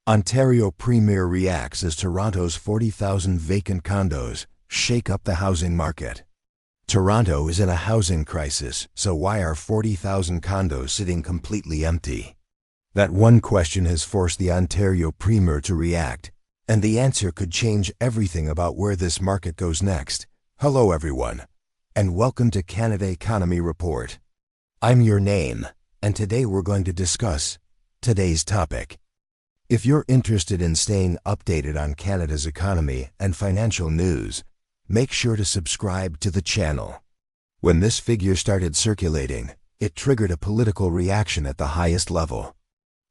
Ontario Premier reacts as Toronto's 40,000 vacant condos shake up the housing market. Toronto is in a housing crisis, so why are 40,000 condos sitting completely empty? That one question has forced the Ontario Premier to react, and the answer could change everything about where this market goes next. Hello everyone, and welcome to Canada Economy Report. I'm your name, and today we're going to discuss today's topic. If you're interested in staying updated on Canada's economy and financial news, make sure to subscribe to the channel. When this figure started circulating, it triggered a political reaction at the highest level.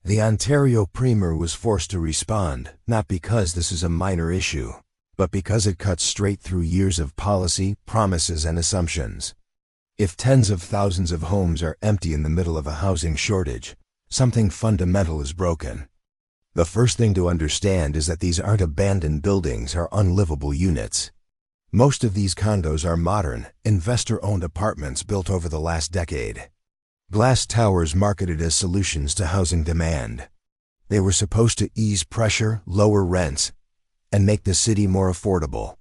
The Ontario Premier was forced to respond, not because this is a minor issue, but because it cuts straight through years of policy, promises, and assumptions. If tens of thousands of homes are empty in the middle of a housing shortage, something fundamental is broken. The first thing to understand is that these aren't abandoned buildings or unlivable units. Most of these condos are modern, investor-owned apartments built over the last decade. Glass towers marketed as solutions to housing demand. They were supposed to ease pressure, lower rents, and make the city more affordable.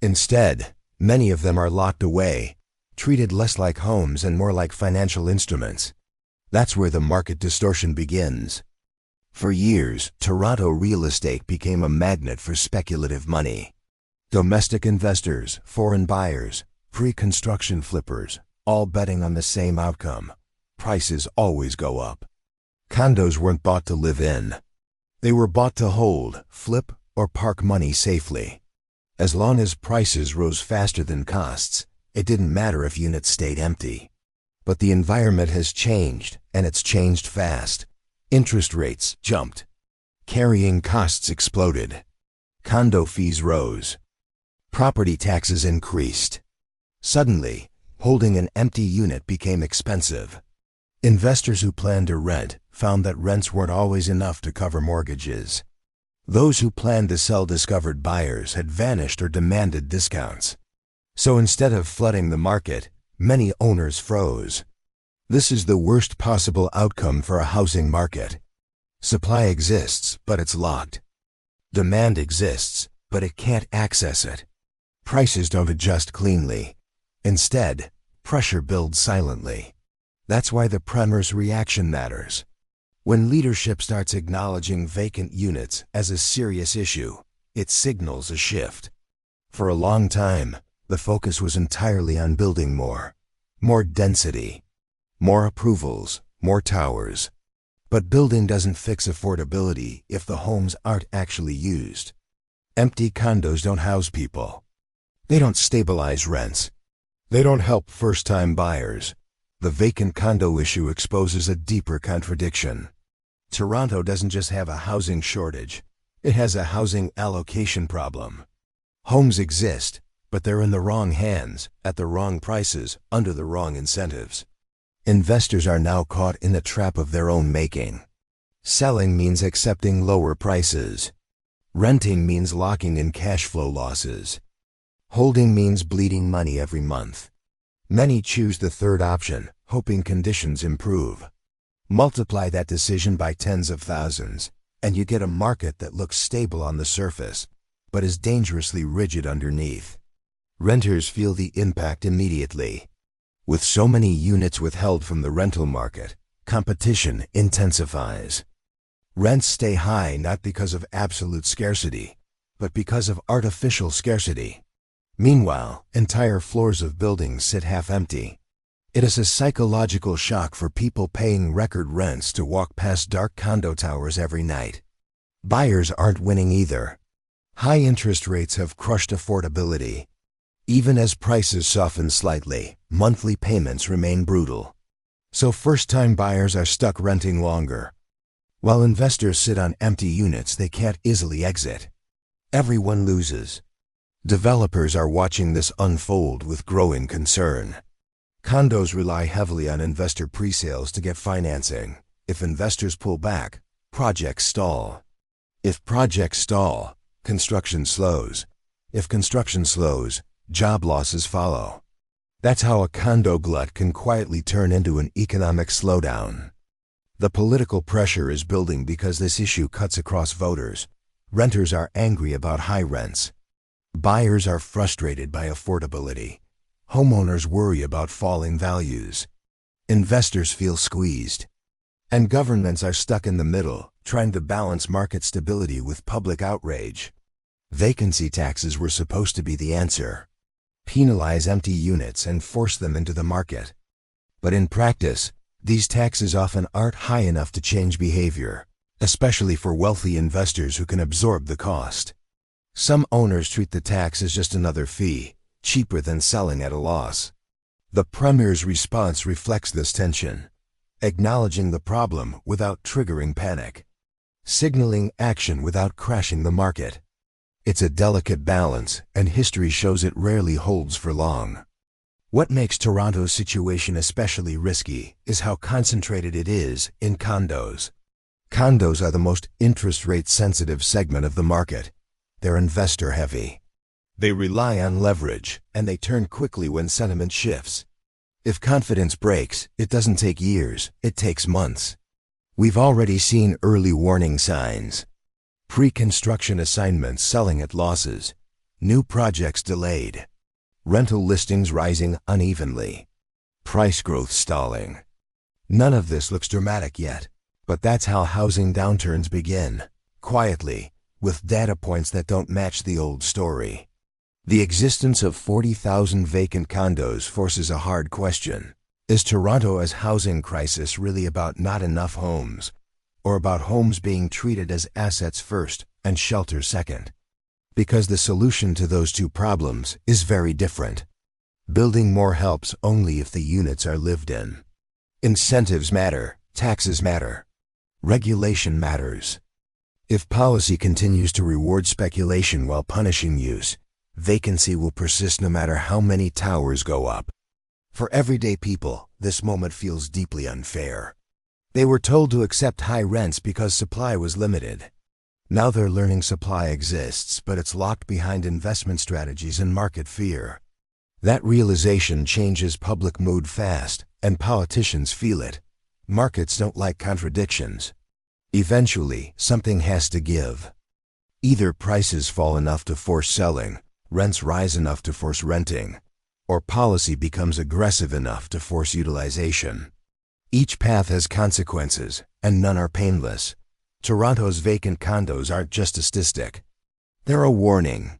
Instead, many of them are locked away, treated less like homes and more like financial instruments. That's where the market distortion begins. For years, Toronto real estate became a magnet for speculative money. Domestic investors, foreign buyers, pre-construction flippers, all betting on the same outcome. Prices always go up. Condos weren't bought to live in. They were bought to hold, flip, or park money safely. As long as prices rose faster than costs, it didn't matter if units stayed empty. But the environment has changed, and it's changed fast. Interest rates jumped. Carrying costs exploded. Condo fees rose. Property taxes increased. Suddenly, holding an empty unit became expensive. Investors who planned to rent found that rents weren't always enough to cover mortgages. Those who planned to sell discovered buyers had vanished or demanded discounts. So instead of flooding the market, many owners froze. This is the worst possible outcome for a housing market. Supply exists, but it's locked. Demand exists, but it can't access it. Prices don't adjust cleanly. Instead, pressure builds silently. That's why the Premier's reaction matters. When leadership starts acknowledging vacant units as a serious issue, it signals a shift. For a long time, the focus was entirely on building more density, more approvals, more towers. But building doesn't fix affordability if the homes aren't actually used. Empty condos don't house people. They don't stabilize rents. They don't help first-time buyers. The vacant condo issue exposes a deeper contradiction. Toronto doesn't just have a housing shortage, it has a housing allocation problem. Homes exist, but they're in the wrong hands, at the wrong prices, under the wrong incentives. Investors are now caught in the trap of their own making. Selling means accepting lower prices. Renting means locking in cash flow losses. Holding means bleeding money every month. Many choose the third option, hoping conditions improve. Multiply that decision by tens of thousands, and you get a market that looks stable on the surface, but is dangerously rigid underneath. Renters feel the impact immediately. With so many units withheld from the rental market, competition intensifies. Rents stay high not because of absolute scarcity, but because of artificial scarcity. Meanwhile, entire floors of buildings sit half-empty. It is a psychological shock for people paying record rents to walk past dark condo towers every night. Buyers aren't winning either. High interest rates have crushed affordability. Even as prices soften slightly, monthly payments remain brutal. So first-time buyers are stuck renting longer. While investors sit on empty units they can't easily exit. Everyone loses. Developers are watching this unfold with growing concern. Condos rely heavily on investor pre-sales to get financing. If investors pull back, projects stall. If projects stall, construction slows. If construction slows, job losses follow. That's how a condo glut can quietly turn into an economic slowdown. The political pressure is building because this issue cuts across voters. Renters are angry about high rents. Buyers are frustrated by affordability. Homeowners worry about falling values. Investors feel squeezed. And governments are stuck in the middle, trying to balance market stability with public outrage. Vacancy taxes were supposed to be the answer. Penalize empty units and force them into the market. But in practice, these taxes often aren't high enough to change behavior, especially for wealthy investors who can absorb the cost. Some owners treat the tax as just another fee, cheaper than selling at a loss. The Premier's response reflects this tension, acknowledging the problem without triggering panic, signaling action without crashing the market. It's a delicate balance, and history shows it rarely holds for long. What makes Toronto's situation especially risky is how concentrated it is in condos. Condos are the most interest rate sensitive segment of the market. They're investor heavy. They rely on leverage, and they turn quickly when sentiment shifts. If confidence breaks, it doesn't take years, it takes months. We've already seen early warning signs. Pre-construction assignments selling at losses, new projects delayed, rental listings rising unevenly, price growth stalling. None of this looks dramatic yet, but that's how housing downturns begin, quietly, with data points that don't match the old story. The existence of 40,000 vacant condos forces a hard question. Is Toronto's housing crisis really about not enough homes, or about homes being treated as assets first and shelter second? Because the solution to those two problems is very different. Building more helps only if the units are lived in. Incentives matter, taxes matter. Regulation matters. If policy continues to reward speculation while punishing use, vacancy will persist no matter how many towers go up. For everyday people, this moment feels deeply unfair. They were told to accept high rents because supply was limited. Now they're learning supply exists, but it's locked behind investment strategies and market fear. That realization changes public mood fast, and politicians feel it. Markets don't like contradictions. Eventually, something has to give. Either prices fall enough to force selling, rents rise enough to force renting, or policy becomes aggressive enough to force utilization. Each path has consequences, and none are painless. Toronto's vacant condos aren't just a statistic. They're a warning,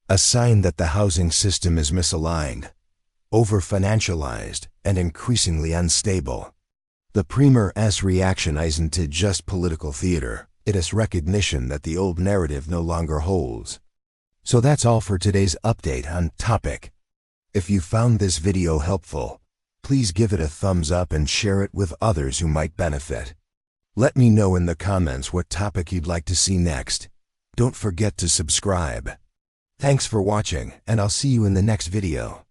a sign that the housing system is misaligned, over-financialized, and increasingly unstable. The Premier's reaction isn't just political theater, it is recognition that the old narrative no longer holds. So that's all for today's update on topic. If you found this video helpful, please give it a thumbs up and share it with others who might benefit. Let me know in the comments what topic you'd like to see next. Don't forget to subscribe. Thanks for watching, and I'll see you in the next video.